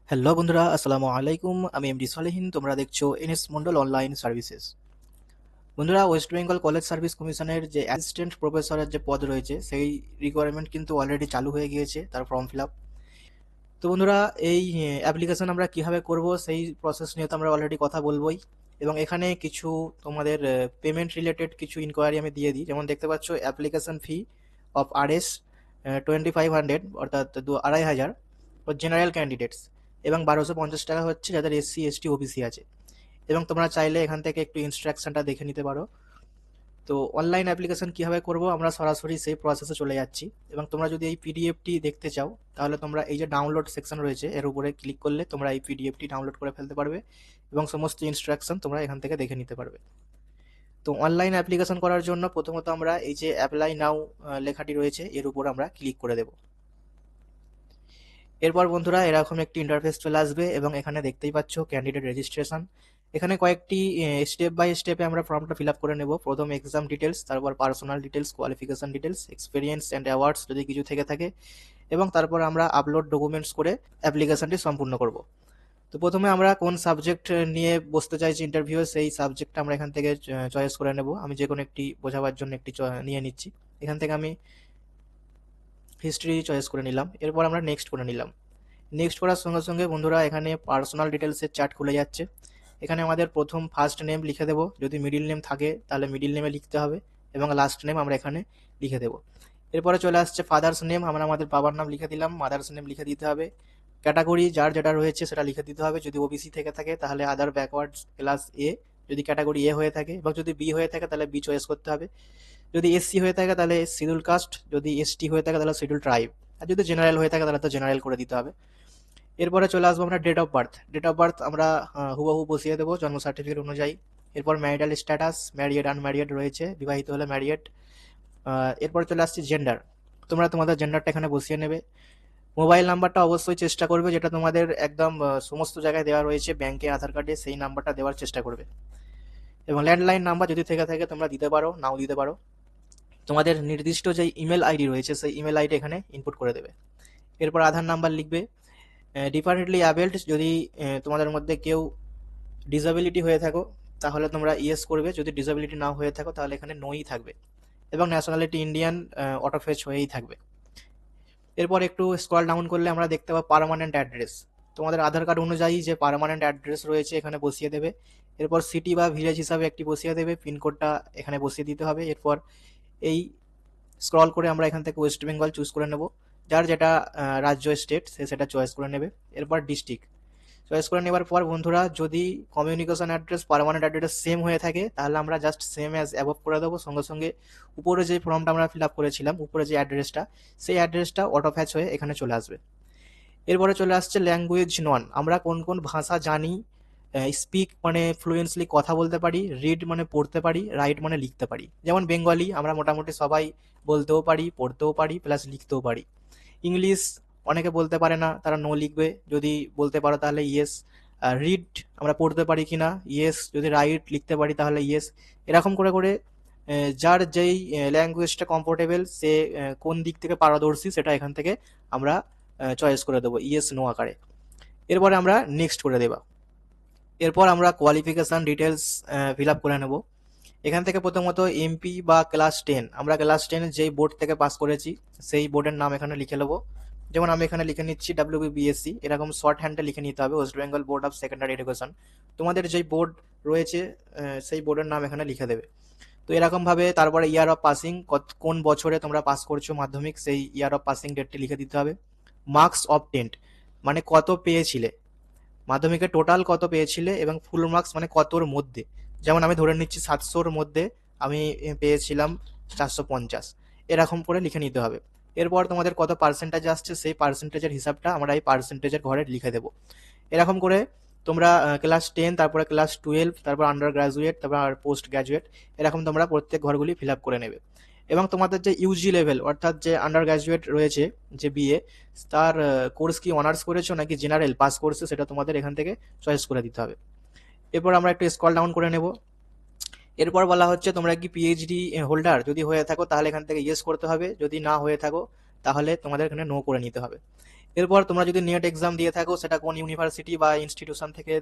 Hello বন্ধুরা, আসসালামু আলাইকুম। আমি এমডি সলেহিন। তোমরা দেখছো এনএস মন্ডল অনলাইন সার্ভিসেস। বন্ধুরা, ওয়েস্ট বেঙ্গল কলেজ সার্ভিস কমিশনের যে অ্যাসিস্ট্যান্ট প্রফেসরের যে পদ রয়েছে সেই রিকোয়ারমেন্ট কিন্তু অলরেডি চালু হয়ে গিয়েছে, তার ফর্ম ফিল আপ। তো বন্ধুরা, এই অ্যাপ্লিকেশন আমরা কিভাবে করব সেই প্রসেস নিয়ে তো আমরা অলরেডি কথা বলবোই। এবং এখানে কিছু তোমাদের পেমেন্ট রিলেটেড কিছু ইনকোয়ারি আমি দিয়ে দিই। যেমন দেখতে পাচ্ছ, অ্যাপ্লিকেশন ফি অফ আরএস 2500, অর্থাৎ 2500 ফর জেনারেল ক্যান্ডিডেটস, এবং 1250 টাকা হচ্ছে যাদের এসসি এসটি ওবিসি আছে। এবং তোমরা চাইলে এখান থেকে একটু ইনস্ট্রাকশনটা দেখে নিতে পারো। তো অনলাইন অ্যাপ্লিকেশন কীভাবে করব, আমরা সরাসরি সেই প্রসেসে চলে যাচ্ছি। এবং তোমরা যদি এই পিডিএফটি দেখতে চাও, তাহলে তোমরা এই যে ডাউনলোড সেকশন রয়েছে এর উপরে ক্লিক করলে তোমরা এই পিডিএফটি ডাউনলোড করে ফেলতে পারবে এবং সমস্ত ইনস্ট্রাকশন তোমরা এখান থেকে দেখে নিতে পারবে। তো অনলাইন অ্যাপ্লিকেশন করার জন্য প্রথমত আমরা এই যে অ্যাপ্লাই নাও লেখাটি রয়েছে এর উপর আমরা ক্লিক করে দেব। এরপর বন্ধুরা, এরকম একটি ইন্টারফেস চলে আসবে এবং এখানে দেখতেই পাচ্ছ ক্যান্ডিডেট রেজিস্ট্রেশন। এখানে কয়েকটি স্টেপ বাই স্টেপে আমরা ফর্মটা ফিল আপ করে নেব। প্রথম এক্সাম ডিটেলস, তারপর personal details, qualification details, experience and awards যদি কিছু থেকে থাকে, এবং তারপর আমরা আপলোড ডকুমেন্টস করে অ্যাপ্লিকেশনটি সম্পূর্ণ করব। তো প্রথমে আমরা কোন সাবজেক্ট নিয়ে বসতে চাইছি ইন্টারভিউ, সেই সাবজেক্টটা আমরা এখান থেকে চয়েস করে নেব। আমি যে কোনো একটি বোঝাবার জন্য একটি নিয়ে নিচ্ছি। এখান থেকে আমি হিস্ট্রি চয়েস করে নিলাম। এরপর আমরা নেক্সট করে নিলাম। নেক্সট করার সঙ্গে সঙ্গে বন্ধুরা, এখানে পার্সোনাল ডিটেলসের চার্ট খুলে যাচ্ছে। এখানে আমাদের প্রথম ফার্স্ট নেম লিখে দেবো, যদি মিডিল নেম থাকে তাহলে মিডিল নেমে লিখতে হবে, এবং লাস্ট নেম আমরা এখানে লিখে দেবো। এরপরে চলে আসছে ফাদার্স নেম, আমরা আমাদের বাবার নাম লিখে দিলাম, মাদার্স নেম লিখে দিতে হবে। ক্যাটাগরি যার যেটা রয়েছে সেটা লিখে দিতে হবে। যদি ওবিসি থেকে থাকে তাহলে আদার ব্যাকওয়ার্ড ক্লাস এ, যদি ক্যাটাগরি এ হয়ে থাকে, এবং যদি বি হয়ে থাকে তাহলে বি চয়েস করতে হবে। যদি এসসি হয়ে থাকে তাহলে শিডিউল কাস্ট, যদি এসটি হয়ে থাকে তাহলে শিডিউল ট্রাইব, আর যদি জেনারেল হয়ে থাকে তাহলে তো জেনারেল করে দিতে হবে। এরপরে চলে আসবো আমরা date of birth. Date of birth আমরা হুবহু বসিয়ে দেবো জন্ম সার্টিফিকেট অনুযায়ী। এরপর ম্যারিটাল স্ট্যাটাস, ম্যারিয়েড আনম্যারিয়েড রয়েছে, বিবাহিত হলে ম্যারিয়েড। এরপর চলে আসছে জেন্ডার, তোমরা তোমাদের জেন্ডারটা এখানে বসিয়ে নেবে। মোবাইল নাম্বারটা অবশ্যই চেষ্টা করবে যেটা তোমাদের একদম সমস্ত জায়গায় দেওয়া রয়েছে, ব্যাংকে, আধার কার্ডে, সেই নাম্বারটা দেওয়ার চেষ্টা করবে। এবং ল্যান্ডলাইন নাম্বার যদি থেকে থাকে তোমরা দিতে পারো, নাও দিতে পারো। তোমাদের নির্দিষ্ট যে ইমেল আইডি রয়েছে সেই ইমেল আইডি এখানে ইনপুট করে দেবে। এরপর আধার নাম্বার লিখবে। ডিফারেন্টলি অ্যাবেলড, যদি তোমাদের মধ্যে কেউ ডিসএবিলিটি হয়ে থাকো তাহলে তোমরা ইয়েস করবে, যদি ডিসএবিলিটি না হয়ে থাকো তাহলে এখানে নোই থাকবে। এবং ন্যাশনালিটি ইন্ডিয়ান অটোফেচ হয়েই থাকবে। এরপর একটু স্ক্রল ডাউন করলে আমরা দেখতে পাবো পার্মানেন্ট অ্যাড্রেস। তোমাদের আধার কার্ড অনুযায়ী যে পার্মানেন্ট অ্যাড্রেস রয়েছে এখানে বসিয়ে দেবে। এরপর সিটি বা ভিলেজ হিসাবে একটি বসিয়ে দেবে, পিনকোডটা এখানে বসিয়ে দিতে হবে। এরপর এই স্ক্রল করে আমরা এখান থেকে ওয়েস্ট বেঙ্গল চুজ করে নেব। যার যেটা রাজ্য স্টেট সে সেটা চয়েস করে নেবে। এরপর ডিস্ট্রিক্ট চয়েস করে নেবার পর বন্ধুরা, যদি communication address permanent address same হয়ে থাকে তাহলে আমরা জাস্ট সেম অ্যাজ অ্যাবভ করে দেবো। সঙ্গে সঙ্গে উপরে যে ফর্মটা আমরা ফিল আপ করেছিলাম, উপরে যে অ্যাড্রেসটা, সেই অ্যাড্রেসটা অটো ফ্যাচ হয়ে এখানে চলে আসবে। এরপরে চলে আসছে ল্যাঙ্গুয়েজ নন, আমরা কোন কোন ভাষা জানি। স্পিক মানে ফ্লুয়েন্সলি কথা বলতে পারি, রিড মানে পড়তে পারি, রাইট মানে লিখতে পারি। যেমন বেঙ্গলি আমরা মোটামুটি সবাই বলতেও পারি, পড়তেও পারি, প্লাস লিখতেও পারি। ইংলিশ অনেকে বলতে পারে না, তারা নো লিখবে, যদি বলতে পারো তাহলে ইয়েস। রিড আমরা পড়তে পারি কিনা, ইয়েস। যদি রাইট লিখতে পারি তাহলে ইয়েস। এরকম করে করে যার যেই ল্যাঙ্গুয়েজটা কমফোর্টেবল, সে কোন দিক থেকে পারদর্শী সেটা এখান থেকে আমরা চয়েস করে দেবো ইয়েস নো আকারে। এরপরে আমরা নেক্সট করে দেবো। এরপর আমরা কোয়ালিফিকেশান ডিটেলস ফিল আপ করে নেব। এখান থেকে প্রথমত এমপি বা ক্লাস 10, আমরা ক্লাস 10 যেই বোর্ড থেকে পাস করেছি সেই বোর্ডের নাম এখানে লিখে নেবো। যেমন আমি এখানে লিখে নিচ্ছি ডাব্লিউবিবিএসসি, এরকম শর্ট হ্যান্ডে লিখে নিতে হবে, West Bengal board of secondary education. তোমাদের যেই বোর্ড রয়েছে সেই বোর্ডের নাম এখানে লিখে দেবে। তো এরকমভাবে তারপরে ইয়ার অফ পাসিং, কোন বছরে তোমরা পাস করছো মাধ্যমিক, সেই ইয়ার অফ পাসিং ডেটটি লিখে দিতে হবে। মার্কস অবটেন্ড মানে কত পেয়েছিলে, মাধ্যমিকে টোটাল কত পেয়েছিলে, এবং ফুল মার্কস মানে কতর মধ্যে। যেমন আমি ধরে নিচ্ছি 700-র মধ্যে আমি পেয়েছিলাম 450, এরকম করে লিখে নিতে হবে। এরপর তোমাদের কত পার্সেন্টেজ আসছে সেই পার্সেন্টেজের হিসাবটা আমরা এই পার্সেন্টেজের ঘরে লিখে দেবো। এরকম করে তোমরা ক্লাস 10, তারপরে ক্লাস 12, তারপর আন্ডার গ্রাজুয়েট, তারপর পোস্ট গ্রাজুয়েট, এরকম তোমরা প্রত্যেক ঘরগুলি ফিল আপ করে নেবে। এবং তোমাদের যে ইউজি লেভেল, অর্থাৎ যে আন্ডার গ্রাজুয়েট রয়েছে, যে বিএ, তার কোর্স কি অনার্স করেছো নাকি জেনারেল পাস কোর্সে, সেটা তোমাদের এখান থেকে চয়েস করে দিতে হবে। এরপর আমরা একটু স্ক্রল ডাউন করে নেব। এরপর বলা হচ্ছে তোমরা কি পিএইচডি হোল্ডার, যদি হয়ে থাকো তাহলে এখান থেকে ইয়েস করতে হবে, যদি না হয়ে থাকো তাহলে তোমাদের এখানে নো করে নিতে হবে। এরপর তোমরা যদি নেট এক্সাম দিয়ে থাকো সেটা কোন ইউনিভার্সিটি বা ইনস্টিটিউশন থেকে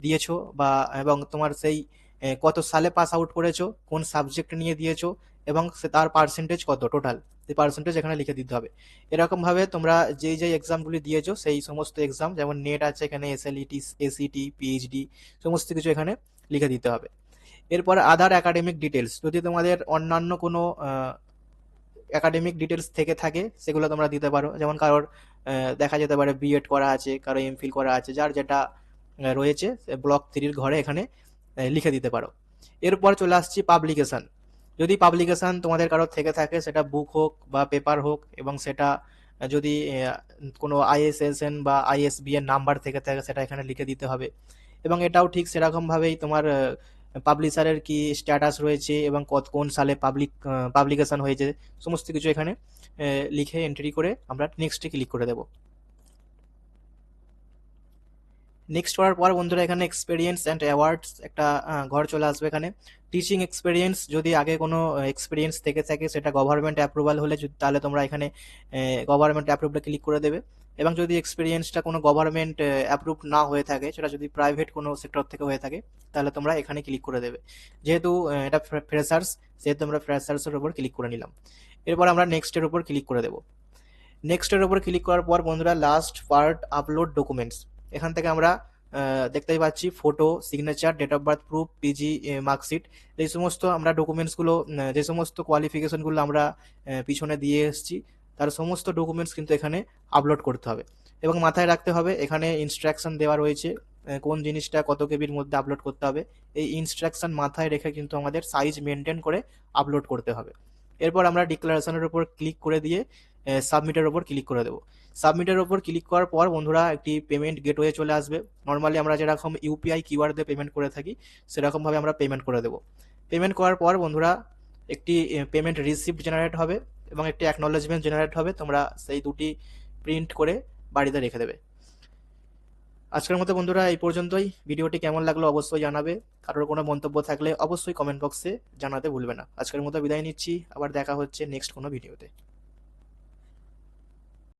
দিয়েছো বা এবং তোমার সেই কত সালে পাস আউট করেছো, কোন সাবজেক্ট নিয়ে দিয়েছো এবং তার পার্সেন্টেজ কত টোটাল, সেই পার্সেন্টেজ এখানে লিখে দিতে হবে। এরকমভাবে তোমরা যেই যেই এক্সামগুলি দিয়েছো সেই সমস্ত এক্সাম, যেমন নেট আছে এখানে, এসএলইটি, এসইটি, পিএইচডি, সমস্ত কিছু এখানে লিখে দিতে হবে। এরপর আদার একাডেমিক ডিটেলস, যদি তোমাদের অন্যান্য কোনো একাডেমিক ডিটেলস থেকে থাকে সেগুলো তোমরা দিতে পারো। যেমন কারোর দেখা যেতে পারে বিএড করা আছে, কারো এমফিল করা আছে, যার যেটা রয়েছে ব্লক 3 ঘরে এখানে লিখে দিতে পারো। এরপর চলে আসছি পাবলিকেশন। যদি পাবলিকেশন তোমাদের কারোর থেকে থাকে, সেটা বুক হোক বা পেপার হোক, এবং সেটা যদি কোনো আইএসএসএন বা আইএসবিএন নাম্বার থেকে থাকে সেটা এখানে লিখে দিতে হবে। এবং এটাও ঠিক সেরকমভাবেই তোমার পাবলিশারের কি স্ট্যাটাস রয়েছে এবং কোন সালে পাবলিকেশন হয়েছে, সমস্ত কিছু এখানে লিখে এন্ট্রি করে আমরা নেক্সটে ক্লিক করে দেবো। নেক্সট করার পর বন্ধুরা এখানে এক্সপিরিয়েন্স অ্যান্ড অ্যাওয়ার্ডস একটা ঘর চলে আসবে। এখানে টিচিং এক্সপিরিয়েন্স, যদি আগে কোনো এক্সপিরিয়েন্স থেকে থাকে সেটা গভর্নমেন্ট অ্যাপ্রুভাল হলে তাহলে তোমরা এখানে গভর্নমেন্ট অ্যাপ্রুভে ক্লিক করে দেবে। এবং যদি এক্সপিরিয়েন্সটা কোনো গভর্নমেন্ট অ্যাপ্রুভ না হয়ে থাকে, সেটা যদি প্রাইভেট কোনো সেক্টর থেকে হয়ে থাকে, তাহলে তোমরা এখানে ক্লিক করে দেবে। যেহেতু এটা ফ্রেশার্স, সেহেতু আমরা ফ্রেশার্সের উপর ক্লিক করে নিলাম। এরপর আমরা নেক্সটের উপর ক্লিক করে দেবো। নেক্সটের উপর ক্লিক করার পর বন্ধুরা লাস্ট পার্ট, আপলোড ডকুমেন্টস। এখান থেকে আমরা দেখতেই পাচ্ছি photo, signature, date of birth proof, PG marksheet, এই সমস্ত আমরা ডকুমেন্টসগুলো, যে সমস্ত কোয়ালিফিকেশনগুলো আমরা পিছনে দিয়ে এসেছি, তার সমস্ত ডকুমেন্টস কিন্তু এখানে আপলোড করতে হবে। এবং মাথায় রাখতে হবে এখানে ইনস্ট্রাকশন দেওয়া রয়েছে কোন জিনিসটা কত কেবির মধ্যে আপলোড করতে হবে। এই ইনস্ট্রাকশন মাথায় রেখে কিন্তু আমাদের সাইজ মেনটেন করে আপলোড করতে হবে। এরপর আমরা ডিক্লারেশনের উপর ক্লিক করে দিয়ে সাবমিটের ওপর ক্লিক করে দেবো। সাবমিটের ওপর ক্লিক করার পর বন্ধুরা একটি পেমেন্ট গেটওয়ে চলে আসবে। নর্মালি আমরা যেরকম ইউপিআই কিউআর দিয়ে পেমেন্ট করে থাকি সেরকমভাবে আমরা পেমেন্ট করে দেবো। পেমেন্ট করার পর বন্ধুরা একটি পেমেন্ট রিসিপ্ট জেনারেট হবে এবং একটি অ্যাকনলেজমেন্ট জেনারেট হবে। তোমরা সেই দুটি প্রিন্ট করে বাড়িতে রেখে দেবে। আজকের মতো বন্ধুরা এই পর্যন্তই। ভিডিওটি কেমন লাগলো অবশ্যই জানাবে। কারোর কোনো মন্তব্য থাকলে অবশ্যই কমেন্ট বক্সে জানাতে ভুলবে না। আজকের মতো বিদায় নিচ্ছি, আবার দেখা হচ্ছে নেক্সট কোনো ভিডিওতে।